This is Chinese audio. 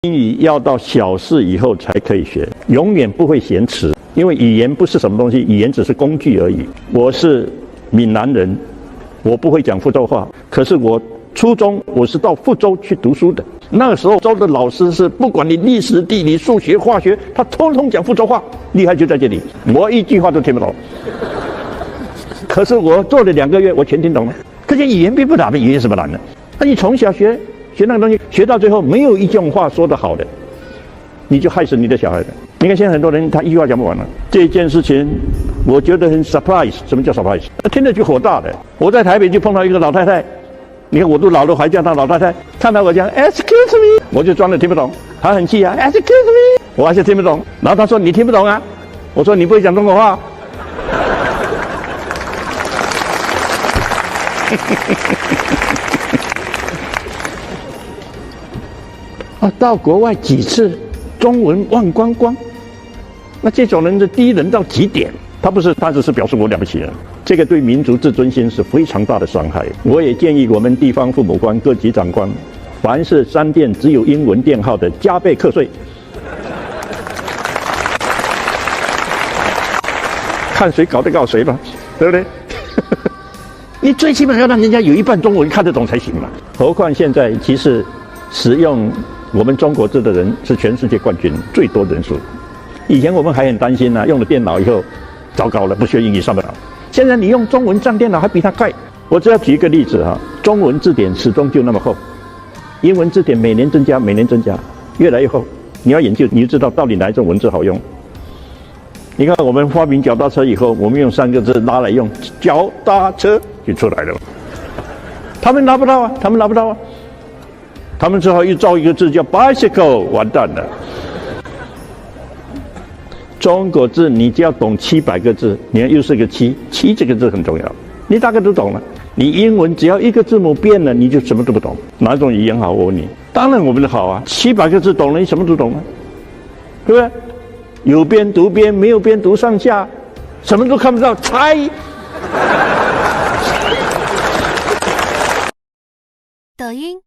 英语要到小四以后才可以学，永远不会嫌迟，因为语言不是什么东西，语言只是工具而已。我是闽南人，我不会讲福州话，可是我初中我是到福州去读书的。那个时候州的老师是不管你历史、地理、数学、化学，他通通讲福州话，厉害就在这里，我一句话都听不懂。可是我做了2个月，我全听懂了。这些语言并不难，语言有什么难的？那你从小学那个东西，学到最后没有一句话说得好的，你就害死你的小孩了。你看现在很多人他一句话讲不完了。这件事情我觉得很 surprise。什么叫 surprise？ 听着就火大的。我在台北就碰到一个老太太，你看我都老了还叫她老太太，看到我讲 excuse me， 我就装的听不懂，她很气啊 excuse me， 我还是听不懂。然后她说你听不懂啊？我说你不会讲中国话。到国外几次，中文忘光光。那这种人的低人到极点，他只是表示我了不起了。这个对民族自尊心是非常大的伤害。我也建议我们地方父母官、各级长官，凡是商店只有英文店号的，加倍课税。看谁搞得搞谁吧，对不对？你最起码要让人家有一半中文看得懂才行嘛。何况现在其实使用我们中国字的人是全世界冠军，最多人数。以前我们还很担心用了电脑以后，糟糕了，不学英语上不了。现在你用中文上电脑还比他快。我只要举一个例子中文字典始终就那么厚，英文字典每年增加，越来越厚。你要研究，你就知道到底哪一种文字好用。你看我们发明脚踏车以后，我们用3个字拉来用，脚踏车就出来了。他们拿不到啊，他们只好又造一个字叫 bicycle， 完蛋了。中国字你只要懂700个字，你看又是个7这个字很重要，你大概都懂了。你英文只要一个字母变了，你就什么都不懂。哪种语言好？我问你，当然我们的好啊，700个字懂了，你什么都懂了，对不对？有边读边，没有边读上下，什么都看不到，猜。抖音。